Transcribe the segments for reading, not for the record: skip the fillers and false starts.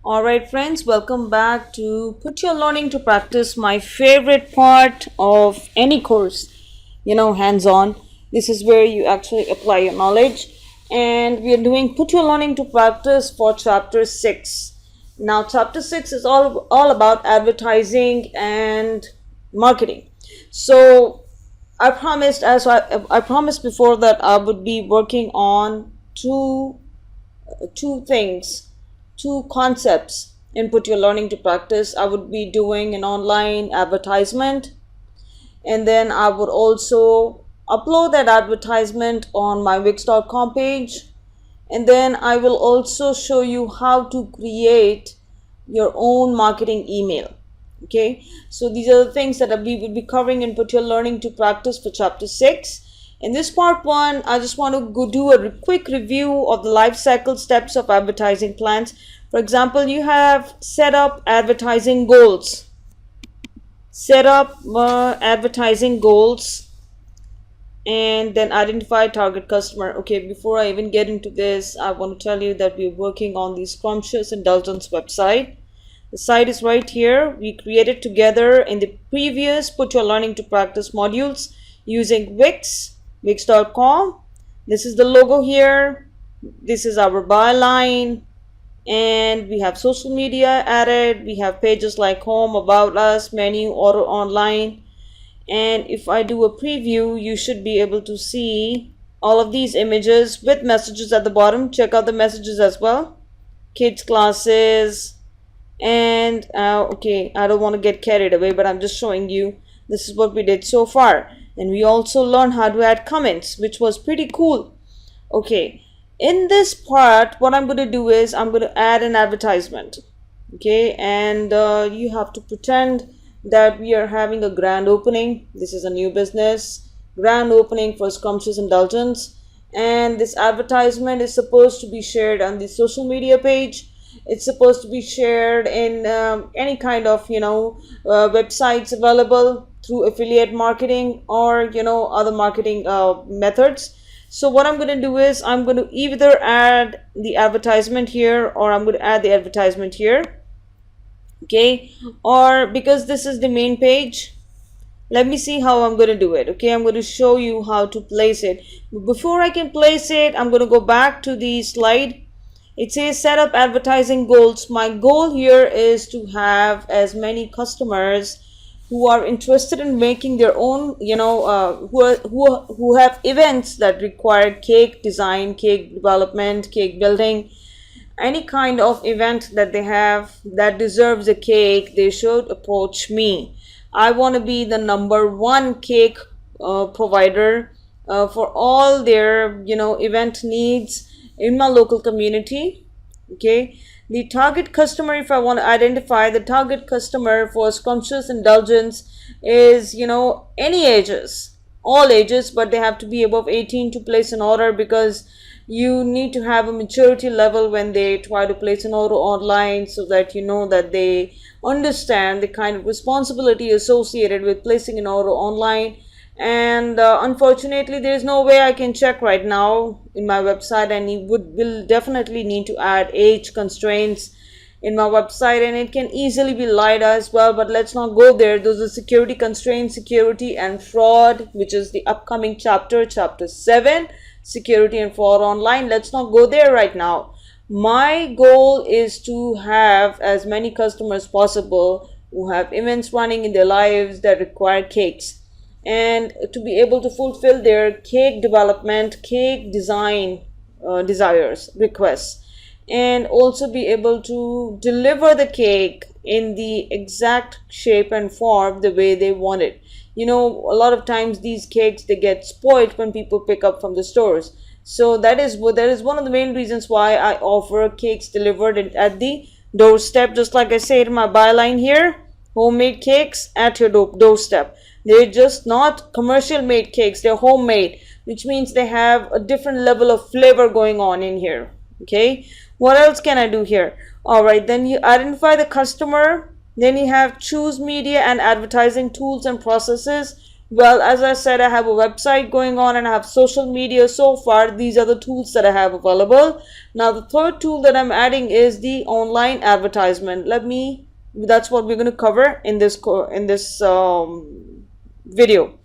All right, friends, welcome back to Put Your Learning to Practice, my favorite part of any course, hands on. This is where you actually apply your knowledge. And we are doing Put Your Learning to Practice for Chapter 6. Now, Chapter 6 is all about advertising and marketing. So, I promised before that I would be working on two things, two concepts in Put Your Learning to Practice. I would be doing an online advertisement, and then I would also upload that advertisement on my Wix.com page, and then I will also show you how to create your own marketing email. Okay, so these are the things that we will be covering in Put Your Learning to Practice for Chapter 6. In this part 1, I just want to go do a quick review of the life cycle steps of advertising plans. For example, you have set up advertising goals. And then identify target customer. Okay, before I even get into this, I want to tell you that we're working on the Scrumptious Indulgence website. The site is right here. We created together in the previous Put Your Learning to Practice modules using Wix.com. This is the logo here. This is our byline. And we have social media added. We have pages like home, about us, menu, order online. And if I do a preview, you should be able to see all of these images with messages at the bottom. Check out the messages as well. Kids classes. And okay, I don't want to get carried away, but I'm just showing you this is what we did so far. And we also learned how to add comments, which was pretty cool. Okay, in this part, what I'm going to do is I'm going to add an advertisement. Okay, and you have to pretend that we are having a grand opening. This is a new business, grand opening for Scrumptious Indulgence, and this advertisement is supposed to be shared on the social media page. It's supposed to be shared in any kind of websites available through affiliate marketing or other marketing methods. So what I'm going to do is I'm going to either add the advertisement here, or I'm going to add the advertisement here. Okay, or because this is the main page, let me see how I'm going to do it. Okay, I'm going to show you how to place it. Before I can place it, I'm going to go back to the slide. It says set up advertising goals. My goal here is to have as many customers who are interested in making their own, who have events that require cake design, cake development, cake building, any kind of event that they have that deserves a cake. They should approach me. I want to be the #1 cake provider for all their event needs in my local community. Okay, the target customer, if I want to identify the target customer for Scrumptious Indulgence, is any ages, all ages, but they have to be above 18 to place an order, because you need to have a maturity level when they try to place an order online, so that that they understand the kind of responsibility associated with placing an order online. And unfortunately, there is no way I can check right now in my website, and you will definitely need to add age constraints in my website, and it can easily be lied as well, but let's not go there. Those are security constraints, security and fraud, which is the upcoming chapter 7, security and fraud online. Let's not go there right now. My goal is to have as many customers possible who have events running in their lives that require cakes, and to be able to fulfill their cake development, cake design desires, requests, and also be able to deliver the cake in the exact shape and form the way they want it. A lot of times these cakes, they get spoiled when people pick up from the stores. So that is one of the main reasons why I offer cakes delivered at the doorstep, just like I said in my byline here. Homemade cakes at your doorstep. They're just not commercial made cakes, they're homemade, which means they have a different level of flavor going on in here. Okay, what else can I do here? All right, then you identify the customer. Then you have choose media and advertising tools and processes. Well, as I said, I have a website going on and I have social media. So far, these are the tools that I have available. Now, the third tool that I'm adding is the online advertisement. That's what we're going to cover in this video.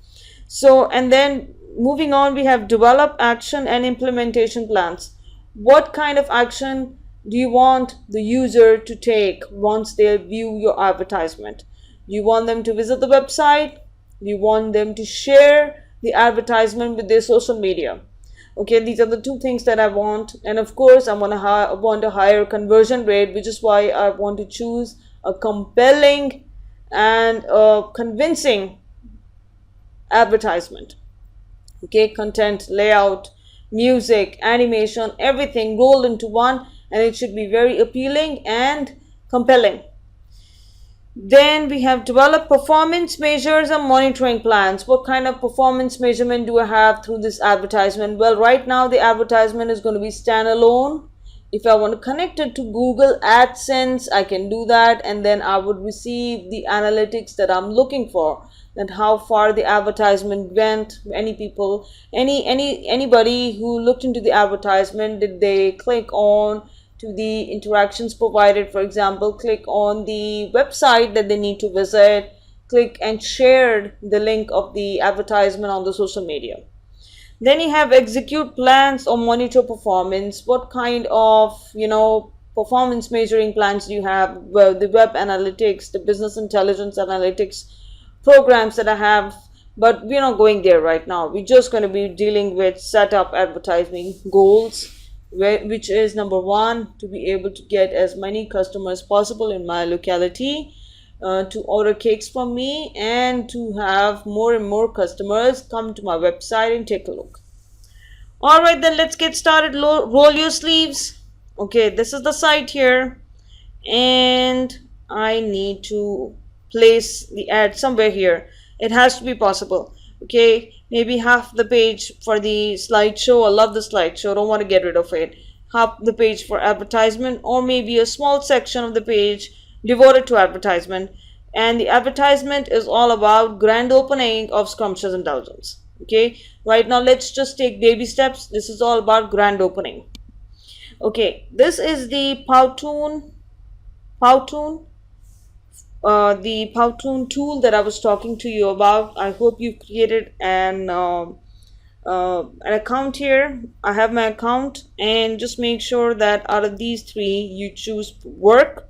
So, and then moving on, we have develop action and implementation plans. What kind of action do you want the user to take once they view your advertisement? Do you want them to visit the website? Do you want them to share the advertisement with their social media? Okay, these are the two things that I want. And of course, want a higher conversion rate, which is why I want to choose a compelling and convincing advertisement. Okay, content, layout, music, animation, everything rolled into one, and it should be very appealing and compelling. Then we have developed performance measures and monitoring plans. What kind of performance measurement do I have through this advertisement? Well, right now the advertisement is going to be standalone. If I want to connect it to Google AdSense, I can do that, and then I would receive the analytics that I'm looking for, that how far the advertisement went, anybody who looked into the advertisement, did they click on to the interactions provided, for example, click on the website that they need to visit, click and shared the link of the advertisement on the social media. Then you have execute plans or monitor performance. What kind of performance measuring plans do you have? Well, the web analytics, the business intelligence analytics programs that I have, but we're not going there right now. We're just going to be dealing with setup advertising goals, which is number one, to be able to get as many customers possible in my locality to order cakes from me, and to have more and more customers come to my website and take a look. All right, then let's get started. Roll your sleeves. Okay, this is the site here, and I need to place the ad somewhere here. It has to be possible. Okay, maybe half the page for the slideshow. I love the slideshow, don't want to get rid of it. Half the page for advertisement, or maybe a small section of the page devoted to advertisement. And the advertisement is all about grand opening of Scrumptious Indulgence. Okay, right now let's just take baby steps. This is all about grand opening. Okay, this is the Powtoon the Powtoon tool that I was talking to you about. I hope you created an account here. I have my account, and just make sure that out of these three you choose work.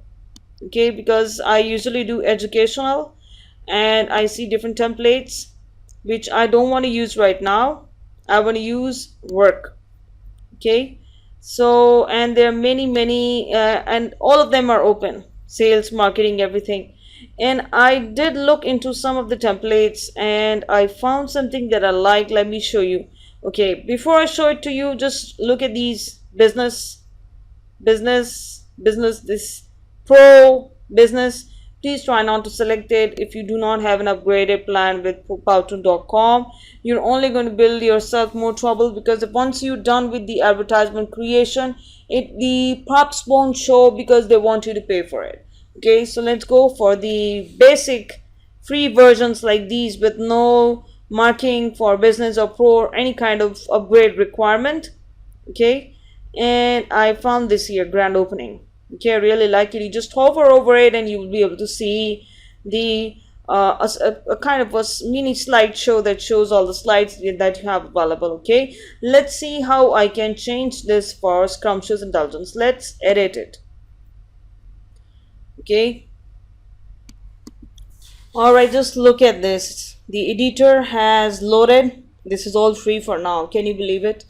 Okay, because I usually do educational, and I see different templates which I don't want to use right now. I want to use work. Okay, so, and there are many and all of them are open: sales, marketing, everything. And I did look into some of the templates, and I found something that I like. Let me show you. Okay, before I show it to you, just look at these: business, this pro, business. Please try not to select it if you do not have an upgraded plan with Powtoon.com. You're only going to build yourself more trouble, because once you're done with the advertisement creation, the props won't show because they want you to pay for it. Okay, so let's go for the basic free versions like these, with no marking for business or pro or any kind of upgrade requirement. Okay, and I found this here, grand opening. Okay, I really like it. You just hover over it and you will be able to see the a kind of a mini slideshow that shows all the slides that you have available. Okay, let's see how I can change this for Scrumptious Indulgence. Let's edit it. Okay, all right, just look at this. The editor has loaded. This is all free for now. Can you believe it?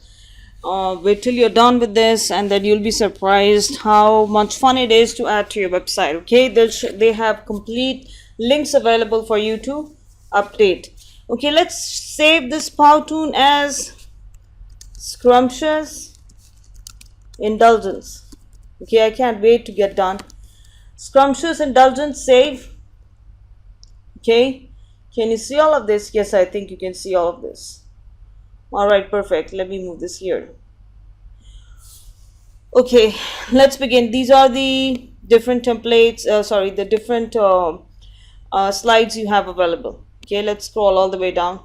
Wait till you're done with this, and then you'll be surprised how much fun it is to add to your website. Okay, they have complete links available for you to update. Okay, let's save this Powtoon as Scrumptious Indulgence. Okay, I can't wait to get done. Scrumptious Indulgence, save. Okay, can you see all of this? Yes, I think you can see all of this. All right, perfect. Let me move this here. Okay, let's begin. These are the different templates, the different slides you have available. Okay, let's scroll all the way down,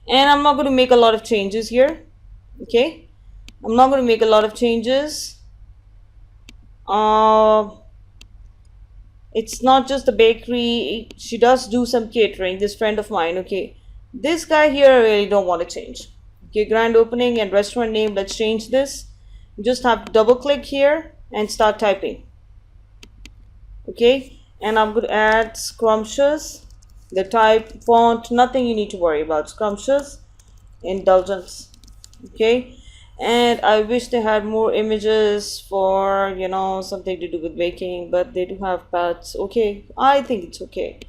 and I'm not going to make a lot of changes here. Okay, I'm not going to make a lot of changes. uh it's not just the bakery, she does do some catering, this friend of mine. Okay, this guy here I really don't want to change. Okay, grand opening and restaurant name, let's change this. You just have to double click here and start typing. Okay, and I'm going to add scrumptious, the type, font, nothing you need to worry about. Scrumptious indulgence. Okay, and I wish they had more images for, you know, something to do with baking, but they do have pets. Okay, I think it's okay.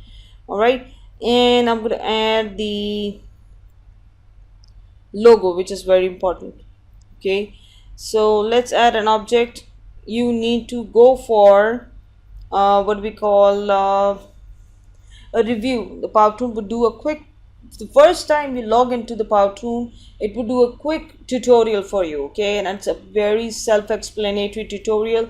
All right, and I'm going to add the logo, which is very important. Okay, so let's add an object. You need to go for what we call a review. The Powtoon would do a quick, the first time you log into the Powtoon, it would do a quick tutorial for you. Okay, and it's a very self-explanatory tutorial,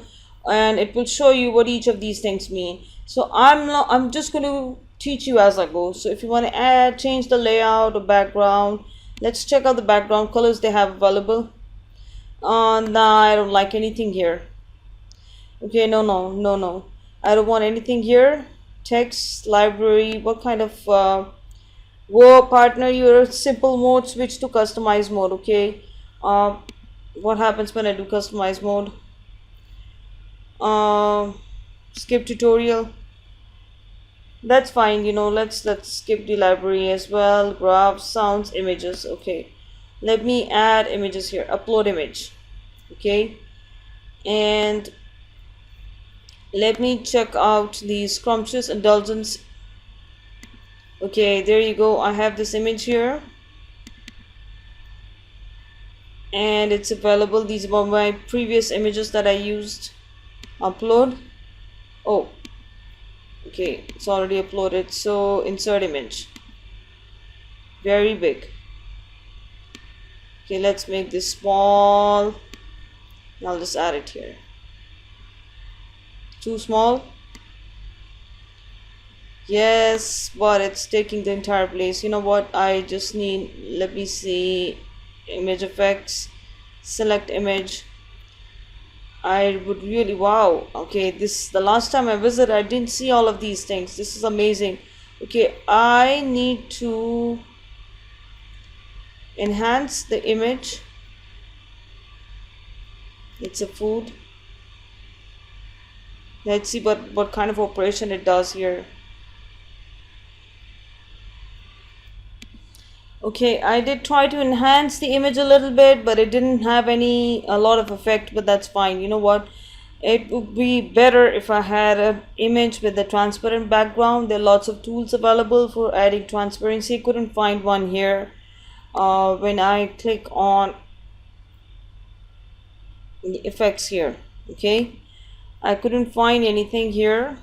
and it will show you what each of these things mean. So I'm just going to teach you as I go. So if you want to add, change the layout or background, let's check out the background colors they have available. Nah, I don't like anything here. Okay, no, I don't want anything here. Text library, what kind of whoa, partner, your simple mode, switch to customize mode. Okay, uh what happens when I do customize mode? uh Skip tutorial, that's fine. You know, let's skip the library as well. Graphs, sounds, images. Okay, let me add images here. Upload image. Okay, and let me check out the scrumptious indulgence. Okay, there you go. I have this image here and it's available. These were my previous images that I used. Upload. Oh, okay, it's already uploaded. So insert image, very big. Okay, let's make this small. I'll just add it here. Too small? Yes, but it's taking the entire place. You know what, I just need, let me see, image effects, select image. I would really, wow, okay, this, the last time I visited I didn't see all of these things. This is amazing. Okay, I need to enhance the image. It's a food. Let's see what kind of operation it does here. Okay, I did try to enhance the image a little bit, but it didn't have a lot of effect, but that's fine. You know what, it would be better if I had an image with a transparent background. There are lots of tools available for adding transparency. Couldn't find one here. When I click on the effects here, okay, I couldn't find anything here.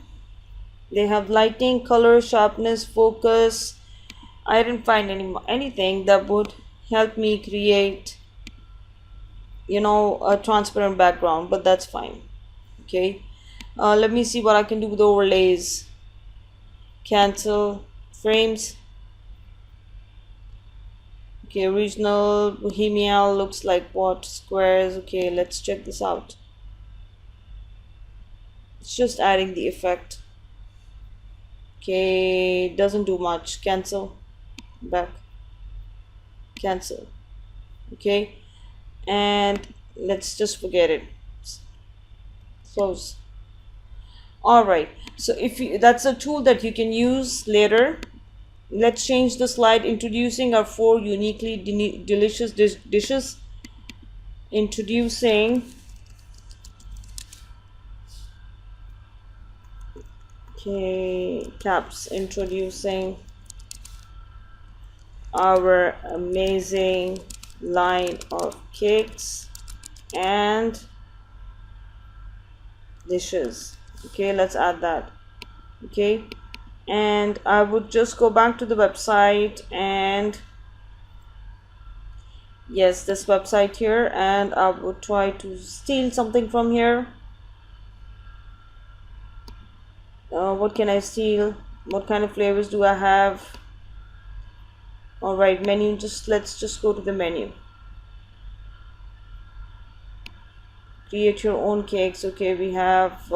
They have lighting, color, sharpness, focus. I didn't find anything that would help me create, you know, a transparent background, but that's fine. Okay, let me see what I can do with overlays. Cancel frames. Okay, original Bohemia looks like what? Squares. Okay, let's check this out. It's just adding the effect. Okay, doesn't do much. Cancel. Back. Cancel. Okay, and let's just forget it. Close. All right, so if you, that's a tool that you can use later. Let's change the slide. Introducing our 4 uniquely delicious dishes. Introducing, okay, caps, introducing our amazing line of cakes and dishes. Okay, let's add that. Okay, and I would just go back to the website, and yes, this website here, and I would try to steal something from here. What can I steal? What kind of flavors do I have? All right, menu, just let's just go to the menu. Create your own cakes. Okay, we have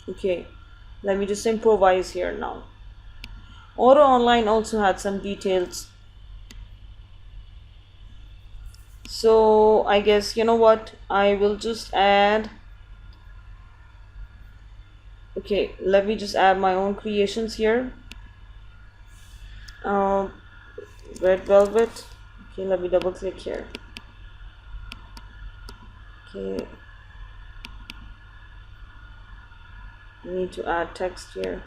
okay, let me just improvise here now. Order online also had some details. So I guess, you know what, I will just add, okay, let me just add my own creations here. um Red velvet. Okay, let me double click here. Okay, I need to add text here.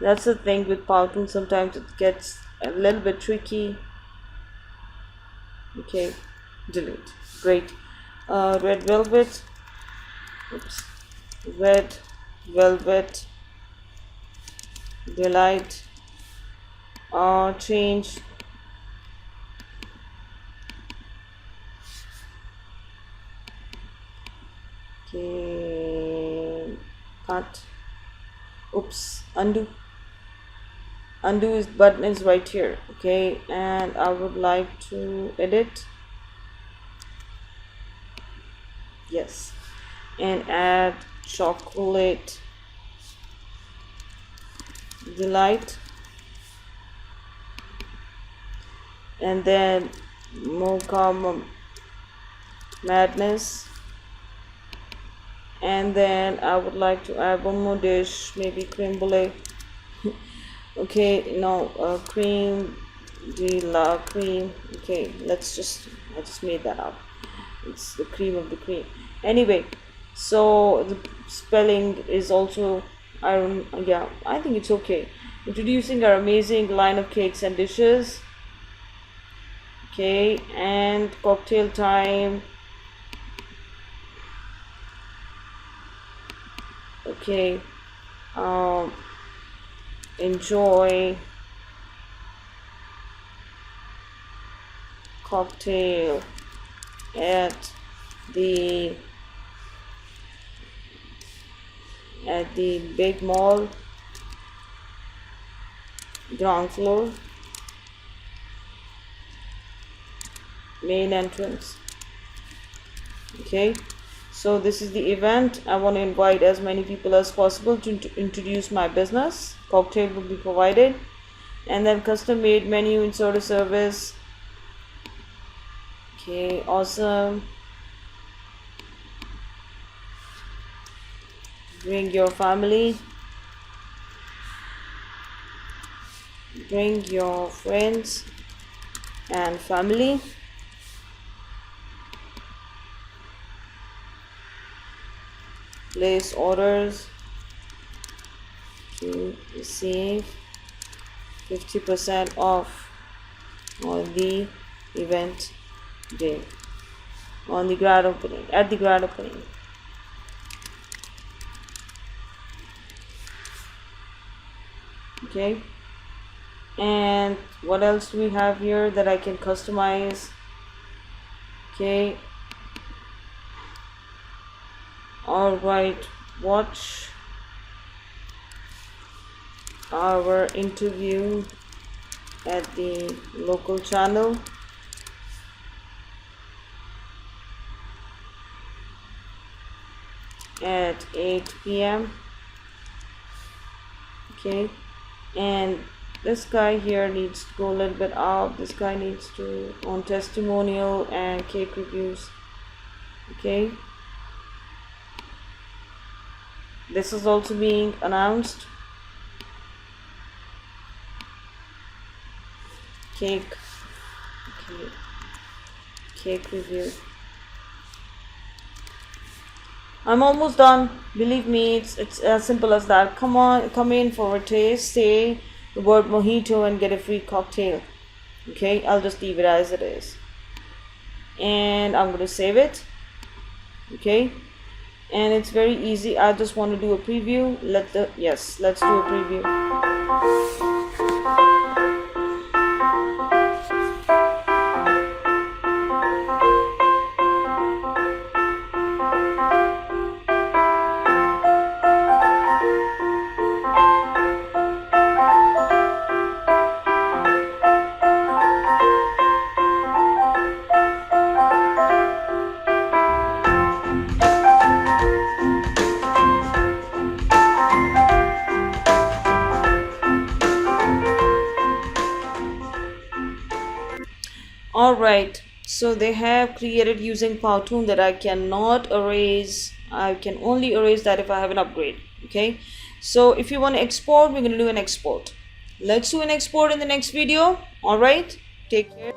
That's the thing with Powtoon, sometimes it gets a little bit tricky. Okay, delete. Great. Red velvet. Oops. Red velvet delight. Change. Okay, cut. Oops, undo. Undo is button is right here. Okay, and I would like to edit. Yes, and add chocolate delight, and then mocha madness, and then I would like to add one more dish, maybe creme brulee. Okay, no, cream de la cream. Okay, I just made that up. It's the cream of the cream. Anyway, so the spelling is also, I don't, yeah, I think it's okay. Introducing our amazing line of cakes and dishes. Okay, and cocktail time. Okay, um, enjoy cocktail at the big mall, ground floor, main entrance. Okay, so this is the event. I want to invite as many people as possible to introduce my business. Cocktail will be provided, and then custom made menu, insert a service. Okay, awesome. Bring your family, bring your friends and family. Place orders to receive 50% off on the event day, on the grand opening, at the grand opening. Okay, and what else do we have here that I can customize? Okay, all right, watch our interview at the local channel at 8 p.m. Okay, and this guy here needs to go a little bit up. This guy needs to on testimonial and cake reviews. Okay, this is also being announced. Cake, okay, cake review. I'm almost done. Believe me, it's as simple as that. Come on, come in for a taste. Say the word mojito and get a free cocktail. Okay, I'll just leave it as it is, and I'm gonna save it. Okay, and it's very easy. I just want to do a preview. Let's do a preview. Alright, so they have created using Powtoon that I cannot erase. I can only erase that if I have an upgrade. Okay, so if you want to export, we're going to do an export. Let's do an export in the next video. Alright, take care.